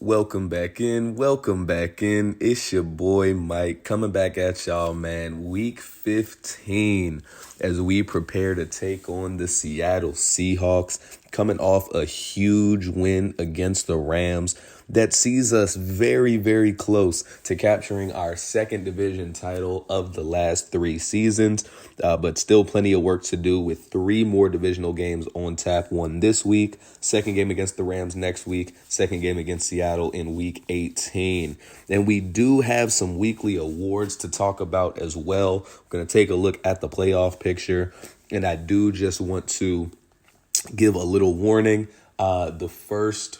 Welcome back in. Welcome back in. It's your boy Mike coming back at y'all, man. Week 15 as we prepare to take on the Seattle Seahawks, coming off a huge win against the Rams that sees us very, very close to capturing our second division title of the last 3 seasons. But still plenty of work to do with 3 more divisional games on tap. One this week, second game against the Rams next week, second game against Seattle in week 18. And we do have some weekly awards to talk about as well. We're going to take a look at the playoff picture. And I do just want to give a little warning. The first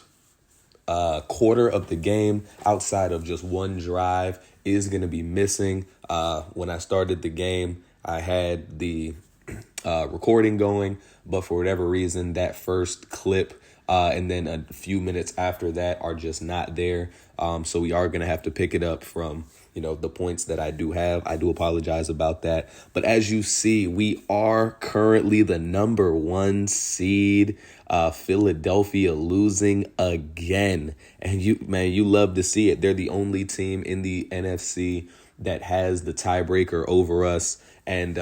quarter of the game, outside of just one drive, is going to be missing. When I started the game, I had the recording going, but for whatever reason, that first clip and then a few minutes after that are just not there. So we are going to have to pick it up from, the points that I do have. I do apologize about that. But as you see, we are currently the number 1 seed. Philadelphia losing again. And you love to see it. They're the only team in the NFC that has the tiebreaker over us. And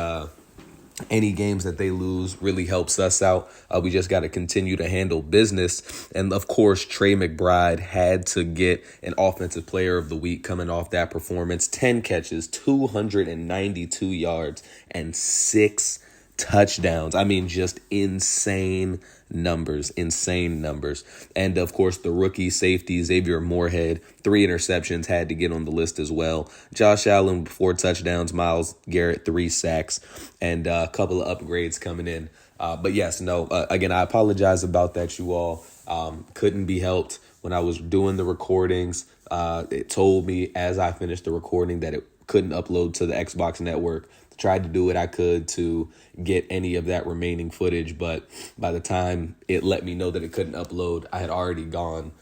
any games that they lose really helps us out. We just got to continue to handle business. And of course, Trey McBride had to get an offensive player of the week coming off that performance. 10 catches, 292 yards, and 6 touchdowns. I mean, just insane numbers. And of course, the rookie safety, Xavier Moorhead, 3 interceptions, had to get on the list as well. Josh Allen, 4 touchdowns, Myles Garrett, 3 sacks, and a couple of upgrades coming in. But yes, again, I apologize about that, you all. Couldn't be helped. When I was doing the recordings, it told me as I finished the recording that it couldn't upload to the Xbox network. Tried to do what I could to get any of that remaining footage, but by the time it let me know that it couldn't upload, I had already gone,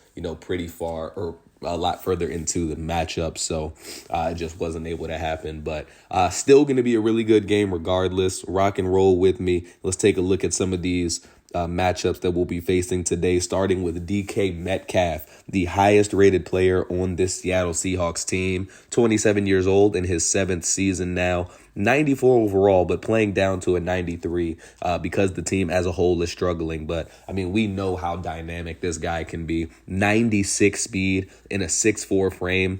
pretty far or a lot further into the matchup, so it just wasn't able to happen. But still going to be a really good game regardless. Rock and roll with me. Let's take a look at some of these matchups that we'll be facing today, starting with DK Metcalf, the highest rated player on this Seattle Seahawks team, 27 years old in his 7th season now, 94 overall, but playing down to a 93 because the team as a whole is struggling. But I mean, we know how dynamic this guy can be. 96 speed in a 6'4" frame.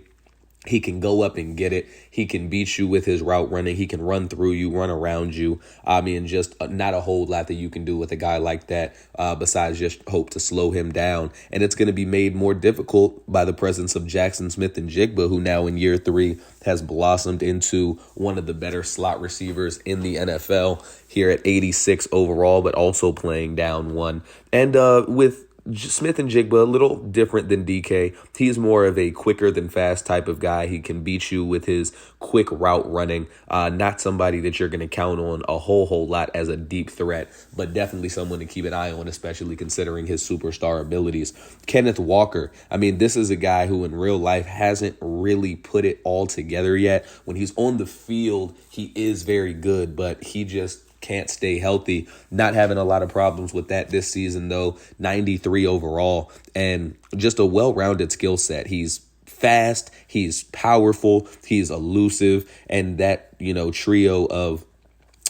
He can go up and get it. He can beat you with his route running. He can run through you, run around you. I mean, just not a whole lot that you can do with a guy like that besides just hope to slow him down. And it's going to be made more difficult by the presence of Jackson Smith-Njigba, who now in year 3 has blossomed into one of the better slot receivers in the NFL here at 86 overall, but also playing down 1. And with Smith-Njigba, a little different than DK. He's more of a quicker than fast type of guy. He can beat you with his quick route running. Not somebody that you're going to count on a whole lot as a deep threat, but definitely someone to keep an eye on, especially considering his superstar abilities. Kenneth Walker. I mean, this is a guy who in real life hasn't really put it all together yet. When he's on the field, he is very good, but he just can't stay healthy. Not having a lot of problems with that this season, though. 93 overall, and just a well-rounded skill set. He's fast, he's powerful, he's elusive, and that, trio of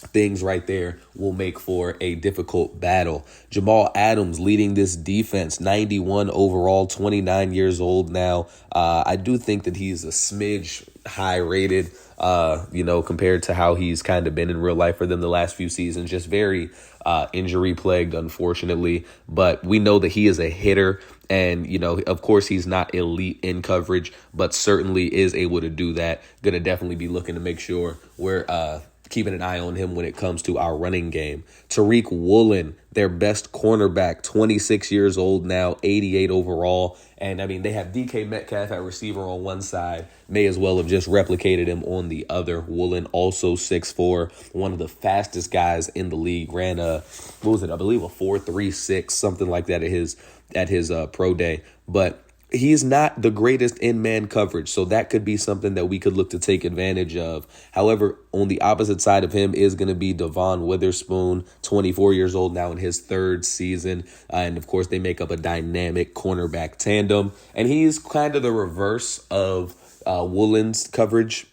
things right there will make for a difficult battle. Jamal Adams leading this defense, 91 overall, 29 years old now. I do think that he's a smidge high rated, compared to how he's kind of been in real life for them the last few seasons. Just very injury plagued, unfortunately. But we know that he is a hitter. And, of course, he's not elite in coverage, but certainly is able to do that. Going to definitely be looking to make sure we're keeping an eye on him when it comes to our running game. Tariq Woolen, their best cornerback, 26 years old now, 88 overall. And, I mean, they have DK Metcalf at receiver on one side. May as well have just replicated him on the other. Woolen, also 6'4", one of the fastest guys in the league. Ran I believe a 4.36, something like that at his pro day. But he's not the greatest in man coverage, so that could be something that we could look to take advantage of. However, on the opposite side of him is going to be Devon Witherspoon, 24 years old now in his third season. And of course, they make up a dynamic cornerback tandem. And he's kind of the reverse of Woolen's coverage.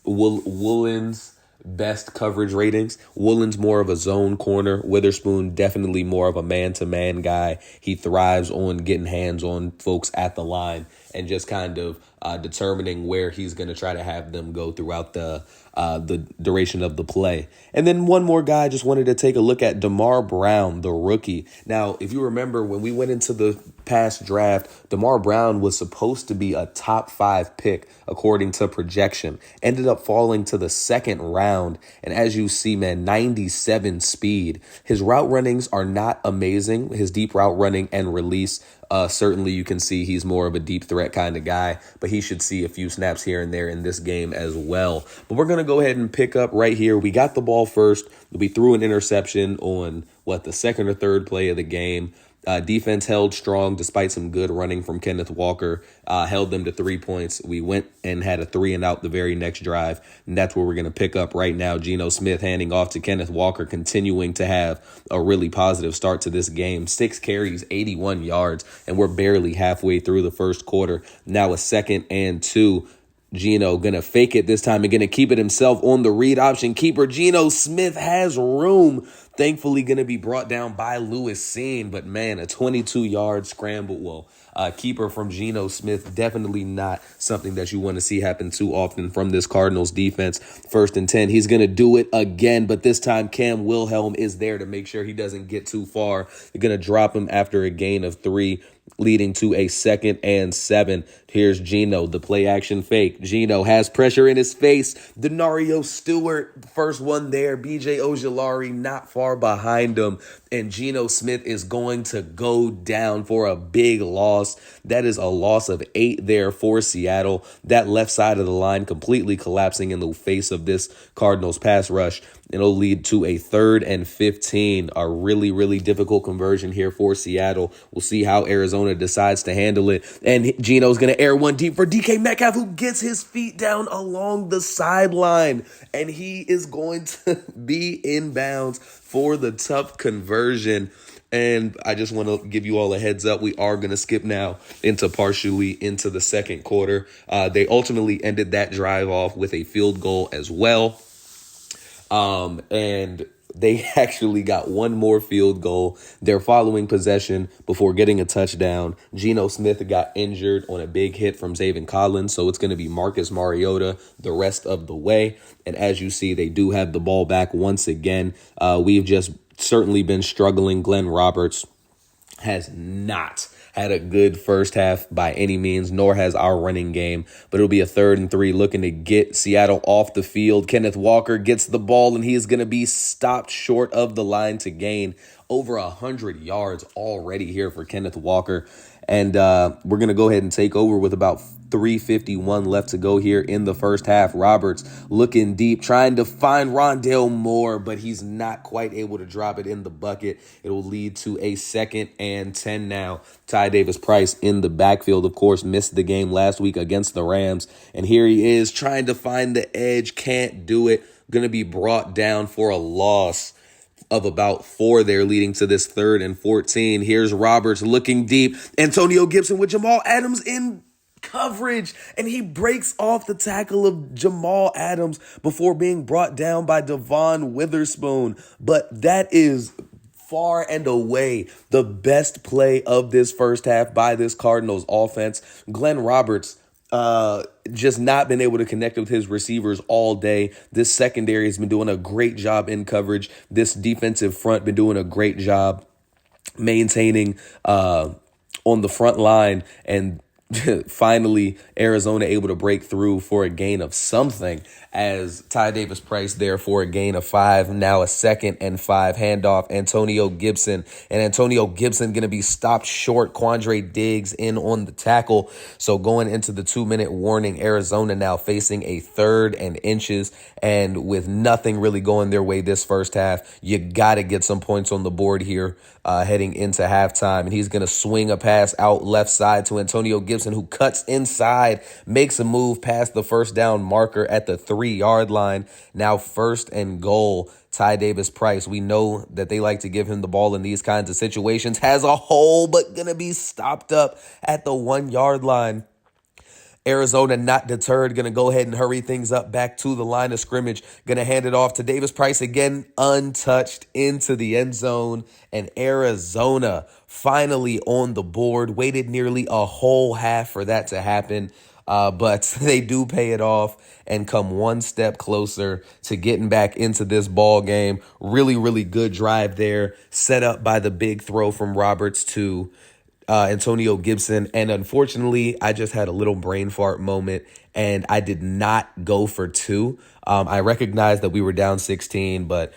Woolen's best coverage ratings. Woolen's more of a zone corner. Witherspoon definitely more of a man-to-man guy. He thrives on getting hands on folks at the line and just kind of determining where he's going to try to have them go throughout the duration of the play. And then one more guy, I just wanted to take a look at DeMar Brown, the rookie. Now, if you remember when we went into the past draft, DeMar Brown was supposed to be a top 5 pick according to projection. Ended up falling to the second round. And as you see, man, 97 speed. His route runnings are not amazing. His deep route running and release, certainly you can see he's more of a deep threat kind of guy, but he should see a few snaps here and there in this game as well. But we're going to go ahead and pick up right here. We got the ball first. We threw an interception on the second or third play of the game. Defense held strong despite some good running from Kenneth Walker, held them to 3 points. We went and had a 3-and-out the very next drive, and that's where we're going to pick up right now. Geno Smith handing off to Kenneth Walker, continuing to have a really positive start to this game. 6 carries, 81 yards, and we're barely halfway through the first quarter. Now a 2nd and 2. Geno gonna fake it this time and gonna keep it himself on the read option keeper. Geno Smith has room. Thankfully gonna be brought down by Lewis Seen, but man, a 22-yard scramble. Keeper from Geno Smith, definitely not something that you want to see happen too often from this Cardinals defense. 1st and 10, he's going to do it again, but this time Cam Wilhelm is there to make sure he doesn't get too far. They're going to drop him after a gain of 3, leading to a 2nd and 7. Here's Geno, the play action fake. Geno has pressure in his face. Denario Stewart, first one there. BJ Ojulari not far behind him. And Geno Smith is going to go down for a big loss. That is a loss of 8 there for Seattle. That left side of the line completely collapsing in the face of this Cardinals pass rush. It'll lead to a 3rd and 15, a really, really difficult conversion here for Seattle. We'll see how Arizona decides to handle it. And Geno's going to air one deep for DK Metcalf, who gets his feet down along the sideline. And he is going to be inbounds for the tough conversion. And I just want to give you all a heads up. We are going to skip now partially into the second quarter. They ultimately ended that drive off with a field goal as well. And they actually got one more field goal. Their following possession before getting a touchdown. Geno Smith got injured on a big hit from Zaven Collins, so it's going to be Marcus Mariota the rest of the way. And as you see, they do have the ball back once again. We've just certainly been struggling. Glenn Roberts has not had a good first half by any means, nor has our running game. But it'll be a 3rd and 3 looking to get Seattle off the field. Kenneth Walker gets the ball, and he is going to be stopped short of the line to gain over 100 yards already here for Kenneth Walker. And we're going to go ahead and take over with about 3:51 left to go here in the first half. Roberts looking deep, trying to find Rondale Moore, but he's not quite able to drop it in the bucket. It will lead to a 2nd and 10 now. Ty Davis-Price in the backfield, of course, missed the game last week against the Rams. And here he is trying to find the edge, can't do it. Going to be brought down for a loss of about 4 there, leading to this 3rd and 14. Here's Roberts looking deep. Antonio Gibson with Jamal Adams in coverage, and he breaks off the tackle of Jamal Adams before being brought down by Devon Witherspoon. But that is far and away the best play of this first half by this Cardinals offense. Glenn Roberts just not been able to connect with his receivers all day. This secondary has been doing a great job in coverage. This defensive front been doing a great job maintaining on the front line, and finally Arizona able to break through for a gain of something as Ty Davis-Price there for a gain of 5. Now a 2nd and 5 handoff. Antonio Gibson going to be stopped short. Quandre Diggs in on the tackle. So going into the 2-minute warning, Arizona now facing a 3rd and inches, and with nothing really going their way this first half, you got to get some points on the board here. heading into halftime. And he's going to swing a pass out left side to Antonio Gibson, who cuts inside, makes a move past the first down marker at the 3-yard line. Now 1st and goal. Ty Davis Price, we know that they like to give him the ball in these kinds of situations. Has a hole, but going to be stopped up at the 1-yard line. Arizona not deterred, going to go ahead and hurry things up back to the line of scrimmage. Going to hand it off to Davis Price again, untouched into the end zone. And Arizona finally on the board. Waited nearly a whole half for that to happen. But they do pay it off and come one step closer to getting back into this ball game. Really, really good drive there, set up by the big throw from Roberts to Antonio Gibson. And unfortunately, I just had a little brain fart moment and I did not go for 2. I recognized that we were down 16, but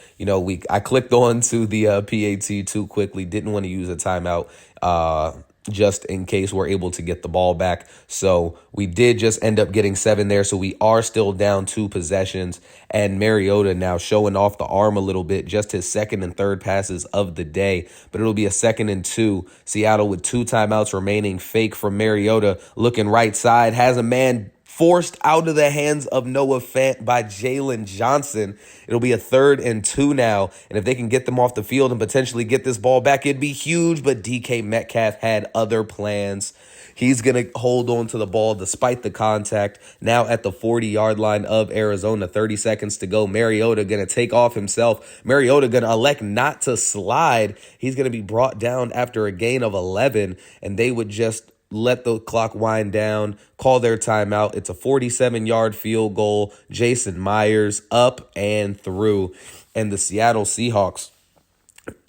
I clicked on to the PAT too quickly. Didn't want to use a timeout just in case we're able to get the ball back. So we did just end up getting 7 there. So we are still down 2 possessions. And Mariota now showing off the arm a little bit, just his 2nd and 3rd passes of the day. But it'll be a 2nd and 2. Seattle with 2 timeouts remaining. Fake from Mariota, looking right side, has a man forced out of the hands of Noah Fant by Jalen Johnson. It'll be a 3rd and 2 now. And if they can get them off the field and potentially get this ball back, it'd be huge. But DK Metcalf had other plans. He's going to hold on to the ball despite the contact. Now at the 40-yard line of Arizona, 30 seconds to go. Mariota going to take off himself. Mariota going to elect not to slide. He's going to be brought down after a gain of 11, and they would just let the clock wind down, call their timeout. It's a 47-yard field goal. Jason Myers up and through. And the Seattle Seahawks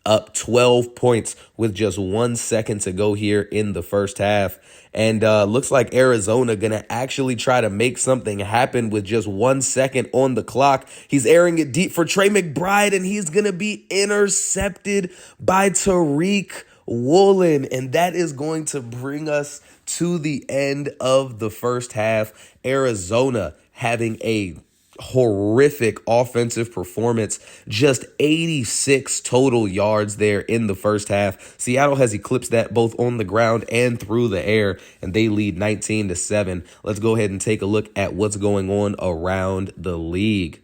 up 12 points with just 1 second to go here in the first half. And looks like Arizona going to actually try to make something happen with just 1 second on the clock. He's airing it deep for Trey McBride, and he's going to be intercepted by Tariq Woolen. And that is going to bring us to the end of the first half. Arizona having a horrific offensive performance, just 86 total yards there in the first half. Seattle has eclipsed that both on the ground and through the air, and they lead 19-7. Let's go ahead and take a look at what's going on around the league.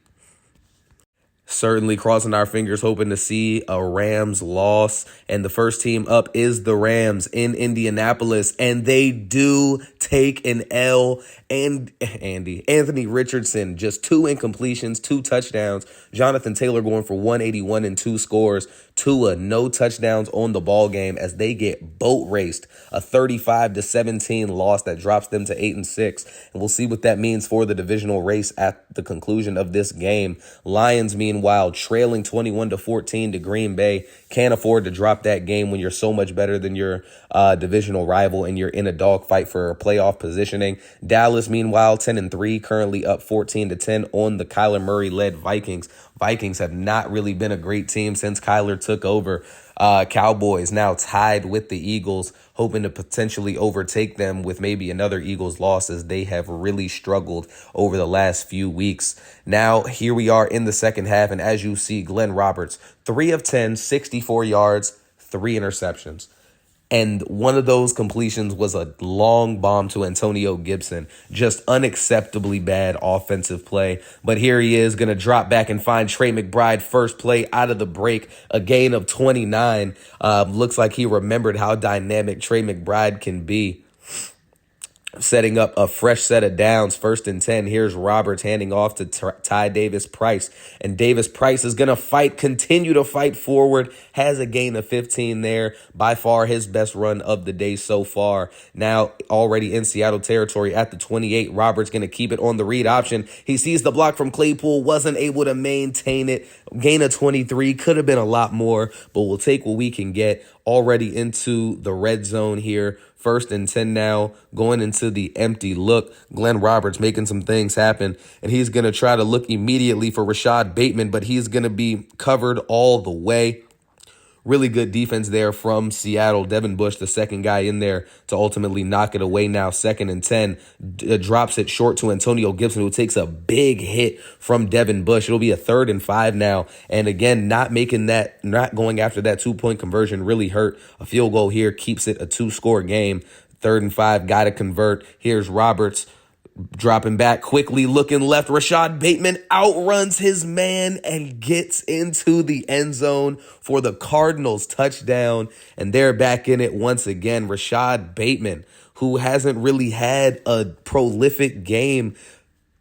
Certainly crossing our fingers, hoping to see a Rams loss. And the first team up is the Rams in Indianapolis. And they do take an L. And Anthony Richardson, just 2 incompletions, 2 touchdowns. Jonathan Taylor going for 181 and 2 scores. Tua, no touchdowns on the ball game as they get boat raced. A 35-17 loss that drops them to 8-6. And we'll see what that means for the divisional race at the conclusion of this game. Lions, meanwhile, trailing 21-14 to Green Bay. Can't afford to drop that game when you're so much better than your divisional rival and you're in a dogfight for playoff positioning. Dallas, meanwhile, 10-3, currently up 14-10 on the Kyler Murray-led Vikings. Vikings have not really been a great team since Kyler took over. Cowboys now tied with the Eagles, hoping to potentially overtake them with maybe another Eagles loss as they have really struggled over the last few weeks. Now, here we are in the second half, and as you see, Glenn Roberts, 3 of 10, 64 yards, 3 interceptions. And one of those completions was a long bomb to Antonio Gibson. Just unacceptably bad offensive play. But here he is going to drop back and find Trey McBride first play out of the break. A gain of 29. Looks like he remembered how dynamic Trey McBride can be. Setting up a fresh set of downs, 1st and 10. Here's Roberts handing off to Ty Davis Price. And Davis Price is going to continue to fight forward. Has a gain of 15 there. By far his best run of the day so far. Now already in Seattle territory at the 28. Roberts going to keep it on the read option. He sees the block from Claypool. Wasn't able to maintain it. Gain of 23. Could have been a lot more, but we'll take what we can get. Already into the red zone here. 1st and 10 now, going into the empty look. Glenn Roberts making some things happen, and he's going to try to look immediately for Rashad Bateman, but he's going to be covered all the way. Really good defense there from Seattle. Devin Bush, the second guy in there to ultimately knock it away now. 2nd and 10. Drops it short to Antonio Gibson, who takes a big hit from Devin Bush. It'll be a 3rd and 5 now. And again, not going after that 2-point conversion really hurt. A field goal here keeps it a 2-score game. 3rd and 5, got to convert. Here's Roberts. Dropping back quickly, looking left. Rashad Bateman outruns his man and gets into the end zone for the Cardinals touchdown. And they're back in it once again. Rashad Bateman, who hasn't really had a prolific game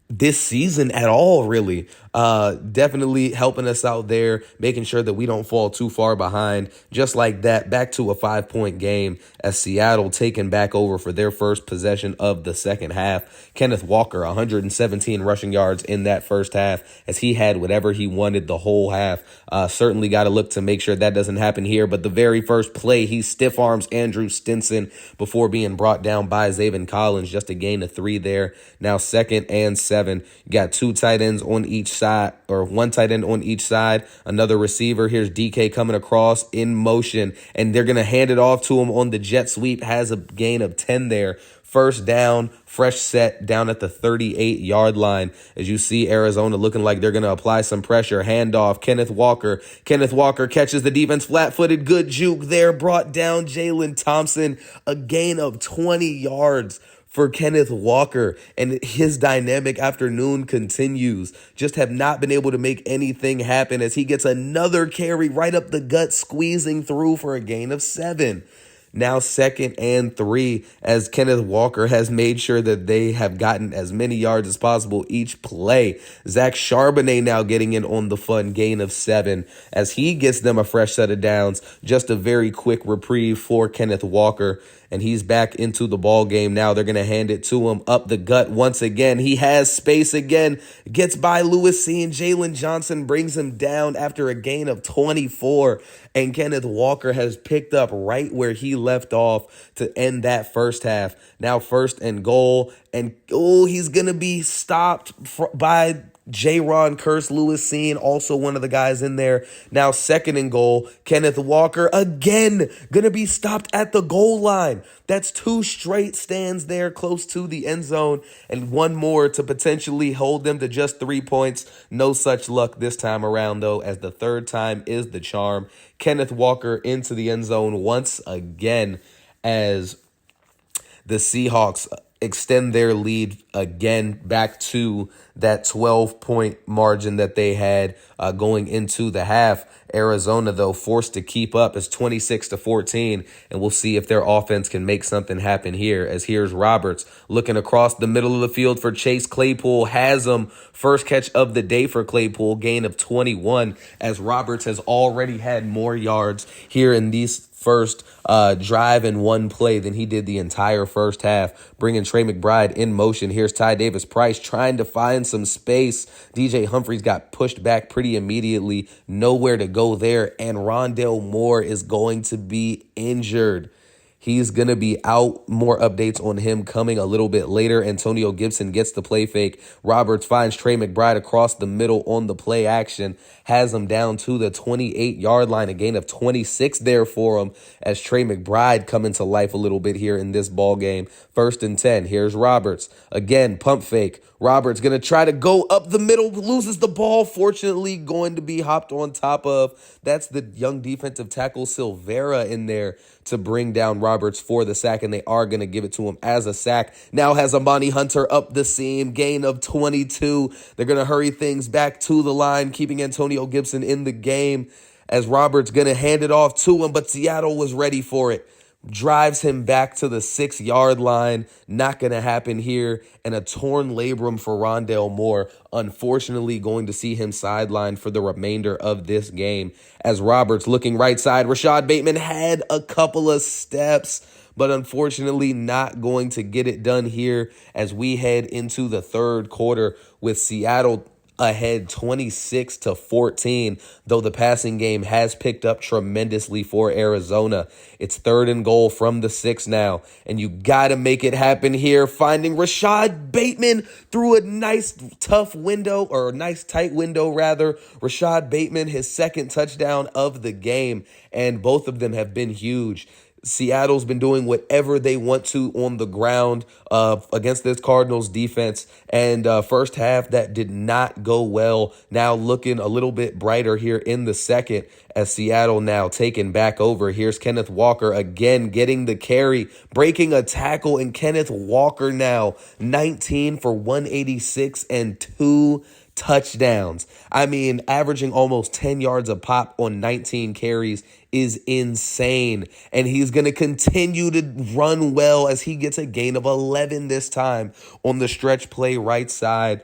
this season at all, really. Definitely helping us out there, making sure that we don't fall too far behind. Just like that, back to a 5-point game as Seattle taken back over for their first possession of the second half. Kenneth Walker, 117 rushing yards in that first half as he had whatever he wanted the whole half. Certainly got to look to make sure that doesn't happen here. But the very first play, he stiff arms Andrew Stinson before being brought down by Zaven Collins. Just a gain of 3 there. Now 2nd and 7. You got 2 tight ends on each side, or 1 tight end on each side. Another receiver. Here's DK coming across in motion, and they're going to hand it off to him on the jet sweep. Has a gain of 10 there. First down, fresh set down at the 38-yard line. As you see Arizona looking like they're going to apply some pressure. Handoff, Kenneth Walker. Kenneth Walker catches the defense flat-footed. Good juke there. Brought down Jalen Thompson. A gain of 20 yards for Kenneth Walker, and his dynamic afternoon continues. Just have not been able to make anything happen as he gets another carry right up the gut, squeezing through for a gain of 7. Now 2nd and 3 as Kenneth Walker has made sure that they have gotten as many yards as possible each play. Zach Charbonnet now getting in on the fun, gain of 7 as he gets them a fresh set of downs. Just a very quick reprieve for Kenneth Walker, and he's back into the ball game now. They're going to hand it to him up the gut once again. He has space again, gets by Lewis C, and Jalen Johnson brings him down after a gain of 24. And Kenneth Walker has picked up right where he left off to end that first half. Now 1st and goal, and he's going to be stopped by J-Ron Curse Lewis Seen, also one of the guys in there. Now 2nd and goal. Kenneth Walker again going to be stopped at the goal line. That's 2 straight stands there close to the end zone and 1 more to potentially hold them to just 3 points. No such luck this time around, though, as the 3rd time is the charm. Kenneth Walker into the end zone once again as the Seahawks extend their lead again back to that 12-point margin that they had going into the half. Arizona, though, forced to keep up as 26-14, and we'll see if their offense can make something happen here. As here's Roberts looking across the middle of the field for Chase Claypool. Has him. First catch of the day for Claypool, gain of 21, as Roberts has already had more yards here in these first drive in 1 play than he did the entire first half, bringing Trey McBride in motion. Here's Ty Davis-Price trying to find some space. DJ Humphries got pushed back pretty immediately. Nowhere to go there, and Rondale Moore is going to be injured. He's going to be out. More updates on him coming a little bit later. Antonio Gibson gets the play fake. Roberts finds Trey McBride across the middle on the play action. Has him down to the 28-yard line. A gain of 26 there for him as Trey McBride coming to life a little bit here in this ball game. 1st and 10. Here's Roberts. Again, pump fake. Roberts going to try to go up the middle, loses the ball. Fortunately, going to be hopped on top of. That's the young defensive tackle Silvera in there to bring down Roberts for the sack, and they are going to give it to him as a sack. Now has Amani Hunter up the seam, gain of 22. They're going to hurry things back to the line, keeping Antonio Gibson in the game as Roberts going to hand it off to him, but Seattle was ready for it. Drives him back to the 6-yard line. Not going to happen here. And a torn labrum for Rondale Moore. Unfortunately, going to see him sidelined for the remainder of this game. As Roberts looking right side, Rashad Bateman had a couple of steps, but unfortunately not going to get it done here as we head into the 3rd quarter with Seattle ahead 26-14, though the passing game has picked up tremendously for Arizona. It's 3rd and goal from the 6 now, and you got to make it happen here, finding Rashad Bateman through a nice tight window. Rashad Bateman, his 2nd touchdown of the game, and both of them have been huge. Seattle's been doing whatever they want to on the ground against this Cardinals defense. And first half, that did not go well. Now looking a little bit brighter here in the second as Seattle now taking back over. Here's Kenneth Walker again getting the carry, breaking a tackle. And Kenneth Walker now 19 for 186 and 2 touchdowns. I mean, averaging almost 10 yards a pop on 19 carries is insane. And he's going to continue to run well as he gets a gain of 11 this time on the stretch play right side.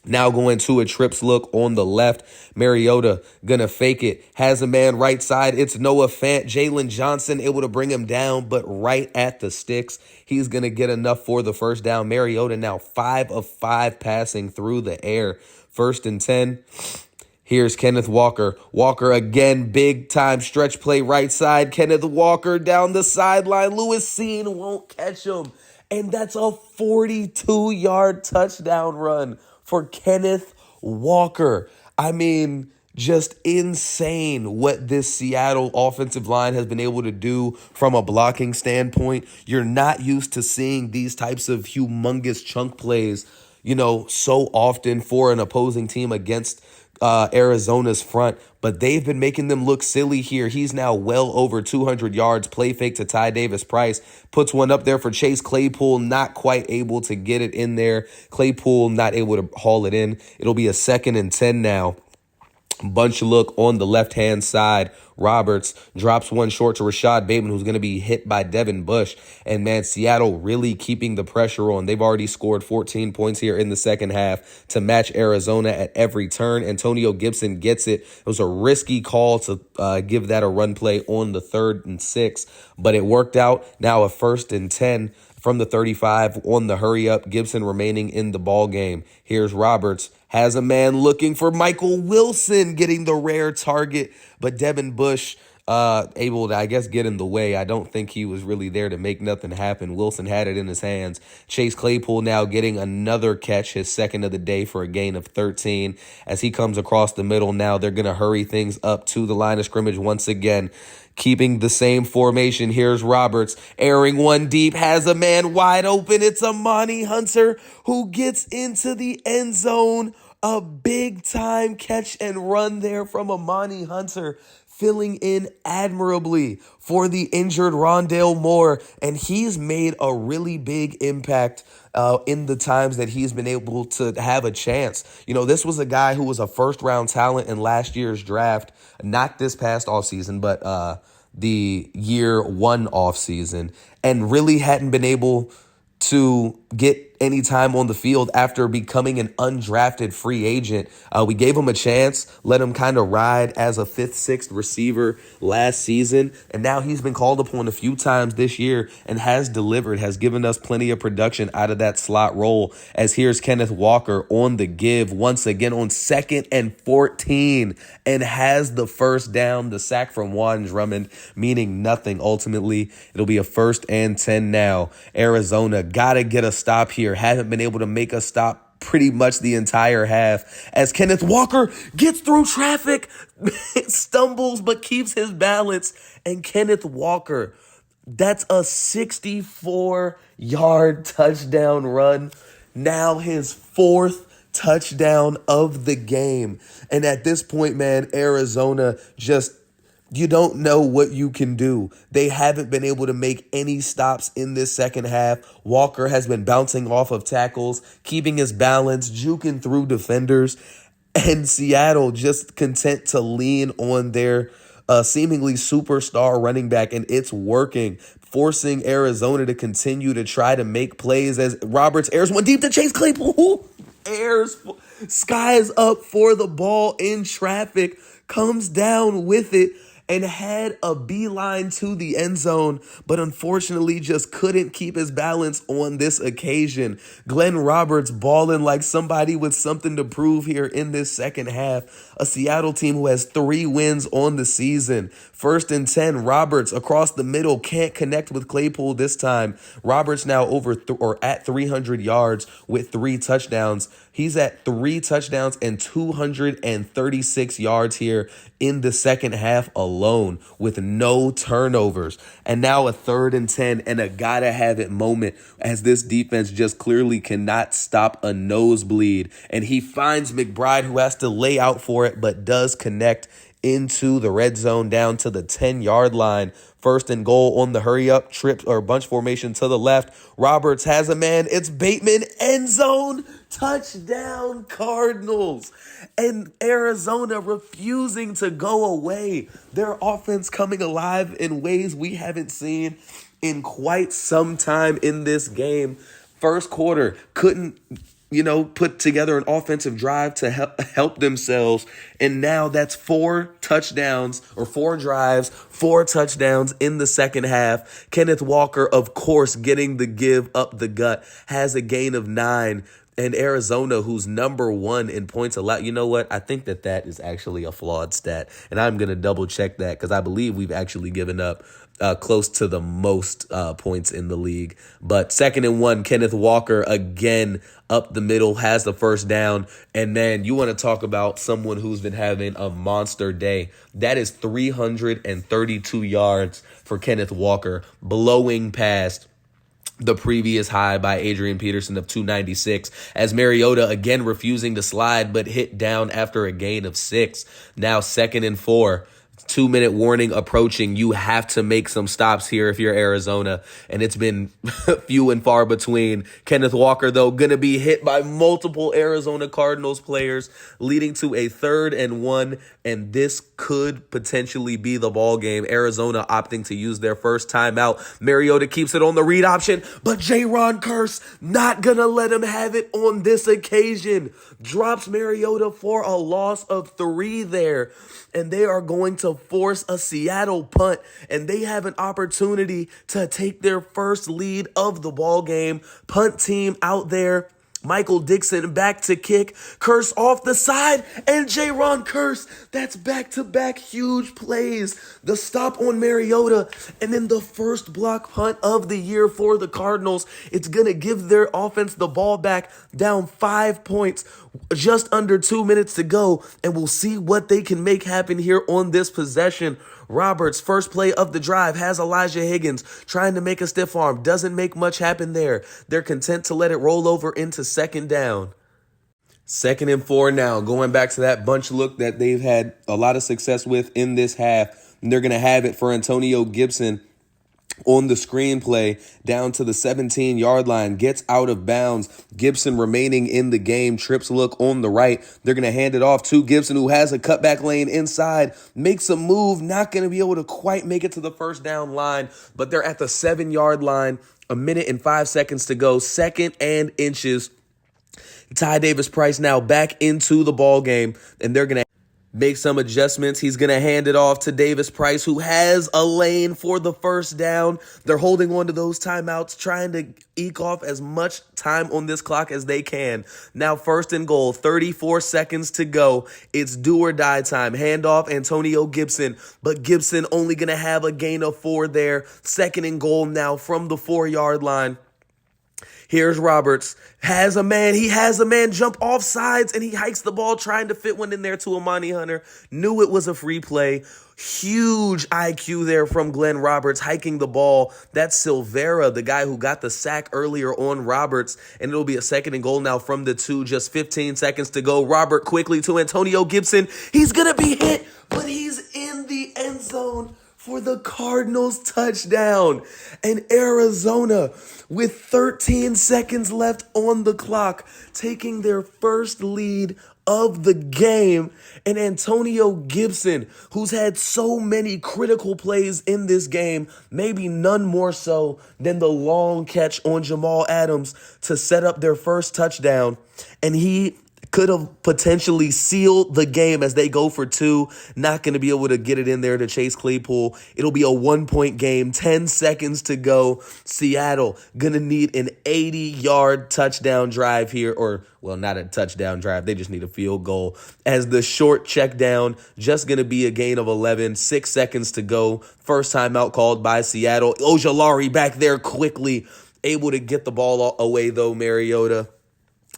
Now going to a trips look on the left. Mariota gonna fake it. Has a man right side. It's Noah Fant. Jalen Johnson able to bring him down, but right at the sticks. He's gonna get enough for the first down. Mariota now 5 of 5 passing through the air. 1st and 10. Here's Kenneth Walker. Walker again, big time stretch play right side. Kenneth Walker down the sideline. Lewis Seen won't catch him. And that's a 42-yard touchdown run for Kenneth Walker. I mean, just insane what this Seattle offensive line has been able to do from a blocking standpoint. You're not used to seeing these types of humongous chunk plays, so often for an opposing team against Arizona's front, but they've been making them look silly here. He's now well over 200 yards. Play fake to Ty Davis-Price. Puts one up there for Chase Claypool, not quite able to get it in there. Claypool not able to haul it in. It'll be a 2nd and 10 now. Bunch look on the left-hand side. Roberts drops one short to Rashad Bateman, who's going to be hit by Devin Bush. And, man, Seattle really keeping the pressure on. They've already scored 14 points here in the second half to match Arizona at every turn. Antonio Gibson gets it. It was a risky call to give that a run play on the 3rd and 6, but it worked out. Now a 1st and 10 from the 35 on the hurry up. Gibson remaining in the ball game. Here's Roberts. Has a man looking for Michael Wilson, getting the rare target, but Devin Bush able to, I guess, get in the way. I don't think he was really there to make nothing happen. Wilson had it in his hands. Chase Claypool now getting another catch, his 2nd of the day for a gain of 13. As he comes across the middle now, they're going to hurry things up to the line of scrimmage once again. Keeping the same formation. Here's Roberts airing one deep, has a man wide open. It's Amani Hunter who gets into the end zone. A big time catch and run there from Amani Hunter, filling in admirably for the injured Rondale Moore. And he's made a really big impact in the times that he's been able to have a chance. This was a guy who was a 1st-round talent in last year's draft, not this past offseason, but the year 1 offseason, and really hadn't been able to get any time on the field after becoming an undrafted free agent. We gave him a chance, let him kind of ride as a 5th, 6th receiver last season, and now he's been called upon a few times this year and has delivered, has given us plenty of production out of that slot role. As here's Kenneth Walker on the give once again on 2nd and 14 and has the first down. The sack from Juan Drummond meaning nothing ultimately. It'll be a 1st and 10 now. Arizona got to get a stop here. Haven't been able to make a stop pretty much the entire half as Kenneth Walker gets through traffic, stumbles but keeps his balance. And Kenneth Walker, that's a 64-yard touchdown run. Now his 4th touchdown of the game. And at this point, man, Arizona just, you don't know what you can do. They haven't been able to make any stops in this second half. Walker has been bouncing off of tackles, keeping his balance, juking through defenders, and Seattle just content to lean on their seemingly superstar running back, and it's working, forcing Arizona to continue to try to make plays as Roberts airs one deep to Chase Claypool. Skies up for the ball in traffic, comes down with it, and had a beeline to the end zone, but unfortunately just couldn't keep his balance on this occasion. Glenn Roberts balling like somebody with something to prove here in this second half. A Seattle team who has 3 wins on the season. 1st and 10, Roberts across the middle, can't connect with Claypool this time. Roberts now at 300 yards with 3 touchdowns. He's at 3 touchdowns and 236 yards here in the second half alone with no turnovers. And now a 3rd and 10 and a gotta have it moment as this defense just clearly cannot stop a nosebleed. And he finds McBride, who has to lay out for it but does connect into the red zone down to the 10-yard line. 1st and goal on the hurry up trip or bunch formation to the left. Roberts has a man. It's Bateman, end zone, touchdown Cardinals. And Arizona refusing to go away. Their offense coming alive in ways we haven't seen in quite some time in this game. First quarter, couldn't put together an offensive drive to help themselves. And now that's 4 touchdowns or 4 drives, 4 touchdowns in the second half. Kenneth Walker, of course, getting the give up the gut, has a gain of 9. And Arizona, who's number 1 in points allowed. You know what? I think that is actually a flawed stat. And I'm going to double check that because I believe we've actually given up close to the most points in the league. But 2nd and 1, Kenneth Walker again up the middle, has the first down. And then you want to talk about someone who's been having a monster day. That is 332 yards for Kenneth Walker, blowing past the previous high by Adrian Peterson of 296, as Mariota again refusing to slide but hit down after a gain of 6. Now 2nd and 4. 2-minute warning approaching. You have to make some stops here if you're Arizona, and it's been few and far between. Kenneth Walker, though, going to be hit by multiple Arizona Cardinals players, leading to a 3rd and 1, and this could potentially be the ball game. Arizona opting to use their first timeout. Mariota keeps it on the read option, but Jaron Kearse not going to let him have it on this occasion. Drops Mariota for a loss of 3 there. And they are going to force a Seattle punt, and they have an opportunity to take their first lead of the ball game. Punt team out there. Michael Dixon back to kick. Kearse off the side, and Jaron Kearse. That's back-to-back huge plays. The stop on Mariota, and then the first block punt of the year for the Cardinals. It's going to give their offense the ball back, down 5 points, just under 2 minutes to go, and we'll see what they can make happen here on this possession. Roberts, first play of the drive, has Elijah Higgins trying to make a stiff arm. Doesn't make much happen there. They're content to let it roll over into 2nd down. 2nd and 4 now, going back to that bunch look that they've had a lot of success with in this half. And they're going to have it for Antonio Gibson on the screenplay down to the 17-yard line, gets out of bounds. Gibson remaining in the game, trips look on the right. They're going to hand it off to Gibson, who has a cutback lane inside, makes a move, not going to be able to quite make it to the first down line, but they're at the 7-yard line, 1 minute and 5 seconds to go, 2nd and inches. Ty Davis-Price now back into the ball game, and they're going to make some adjustments. He's going to hand it off to Davis-Price, who has a lane for the first down. They're holding on to those timeouts, trying to eke off as much time on this clock as they can. Now 1st and goal, 34 seconds to go. It's do or die time. Handoff, Antonio Gibson, but Gibson only going to have a gain of 4 there. 2nd and goal now from the 4-yard line. Here's Roberts. Has a man. He has a man jump off sides, and he hikes the ball, trying to fit one in there to Amani Hunter. Knew it was a free play. Huge IQ there from Glenn Roberts, hiking the ball. That's Silvera, the guy who got the sack earlier on Roberts. And it'll be a 2nd and goal now from the 2. Just 15 seconds to go. Robert quickly to Antonio Gibson. He's going to be hit, but he's in the end zone for the Cardinals touchdown. And Arizona, with 13 seconds left on the clock, taking their first lead of the game. And Antonio Gibson, who's had so many critical plays in this game, maybe none more so than the long catch on Jamal Adams to set up their first touchdown. And he could have potentially sealed the game as they go for two. Not going to be able to get it in there to Chase Claypool. It'll be a 1-point game, 10 seconds to go. Seattle going to need an 80-yard touchdown drive here, or, well, not a touchdown drive. They just need a field goal. As the short check down, just going to be a gain of 11, 6 seconds to go. First timeout called by Seattle. Ojulari back there quickly, able to get the ball away, though, Mariota.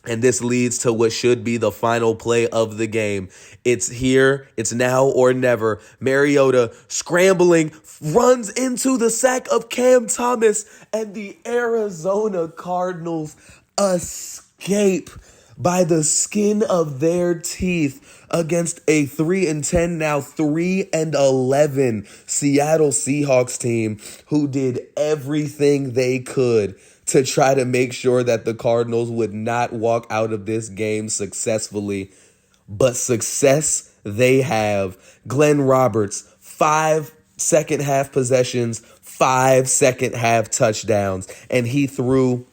And this leads to what should be the final play of the game. It's here, it's now or never. Mariota scrambling, runs into the sack of Cam Thomas, and the Arizona Cardinals escape by the skin of their teeth against a 3-10, now 3-11 Seattle Seahawks team who did everything they could to try to make sure that the Cardinals would not walk out of this game successfully. But success they have. Glenn Roberts, 5 second half possessions, 5 second half touchdowns, and he threw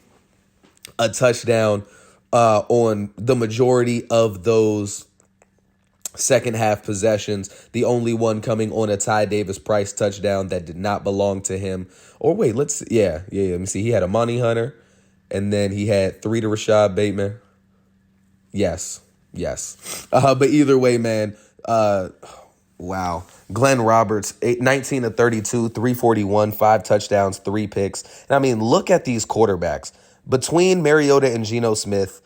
a touchdown on the majority of those second half possessions, the only one coming on a Ty Davis-Price touchdown that did not belong to him. Or wait, let me see. He had a Monty Hunter, and then he had 3 to Rashad Bateman. Yes. But either way, man, wow. Glenn Roberts, 19 of 32, 341, 5 touchdowns, 3 picks. And I mean, look at these quarterbacks. Between Mariota and Geno Smith,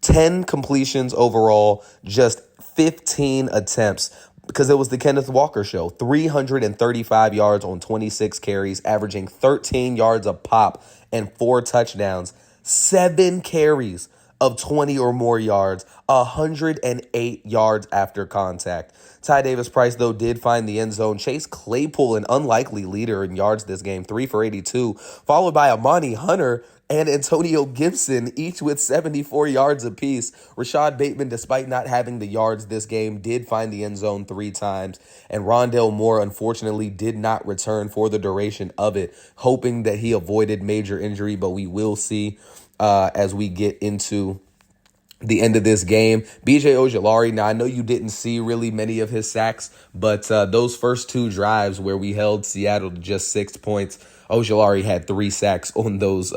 10 completions overall, just 15 attempts, because it was the Kenneth Walker show. 335 yards on 26 carries, averaging 13 yards a pop and 4 touchdowns. 7 carries of 20 or more yards, 108 yards after contact. Ty Davis-Price, though, did find the end zone. Chase Claypool, an unlikely leader in yards this game, 3 for 82, followed by Amani Hunter and Antonio Gibson, each with 74 yards apiece. Rashad Bateman, despite not having the yards this game, did find the end zone 3 times. And Rondale Moore, unfortunately, did not return for the duration of it, hoping that he avoided major injury. But we will see as we get into the end of this game. B.J. Ojulari, now I know you didn't see really many of his sacks, but those first 2 drives where we held Seattle to just 6 points, Ojulari had 3 sacks on those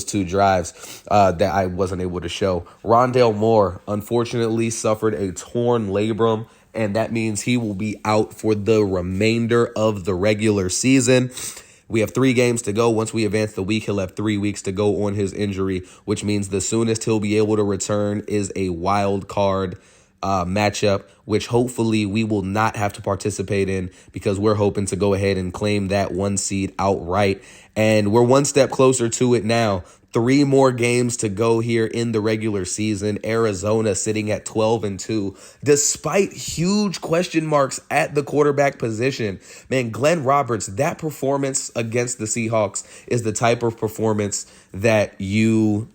2 drives that I wasn't able to show. Rondale Moore, unfortunately, suffered a torn labrum, and that means he will be out for the remainder of the regular season. We have 3 games to go. Once we advance the week, he'll have 3 weeks to go on his injury, which means the soonest he'll be able to return is a wild card matchup, which hopefully we will not have to participate in, because we're hoping to go ahead and claim that 1 seed outright. And we're 1 step closer to it now. 3 more games to go here in the regular season. Arizona sitting at 12-2, despite huge question marks at the quarterback position. Man, Glenn Roberts, that performance against the Seahawks is the type of performance that you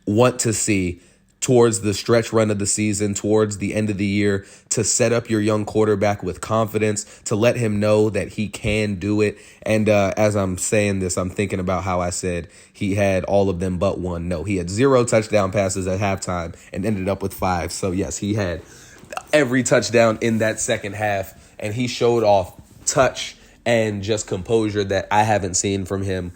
want to see towards the stretch run of the season, towards the end of the year, to set up your young quarterback with confidence, to let him know that he can do it. And as I'm saying this, I'm thinking about how I said he had all of them but 1. No, he had 0 touchdown passes at halftime and ended up with 5. So yes, he had every touchdown in that second half, and he showed off touch and just composure that I haven't seen from him.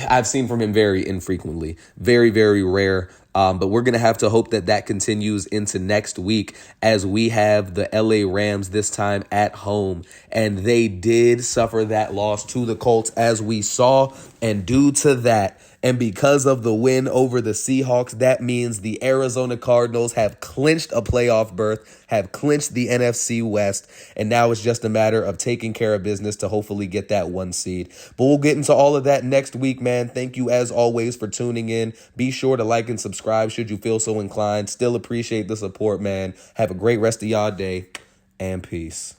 I've seen from him very infrequently, very, very rare. But we're going to have to hope that that continues into next week, as we have the LA Rams this time at home. And they did suffer that loss to the Colts, as we saw. And due to that, and because of the win over the Seahawks, that means the Arizona Cardinals have clinched a playoff berth, have clinched the NFC West, and now it's just a matter of taking care of business to hopefully get that 1 seed. But we'll get into all of that next week, man. Thank you, as always, for tuning in. Be sure to like and subscribe should you feel so inclined. Still appreciate the support, man. Have a great rest of y'all day, and peace.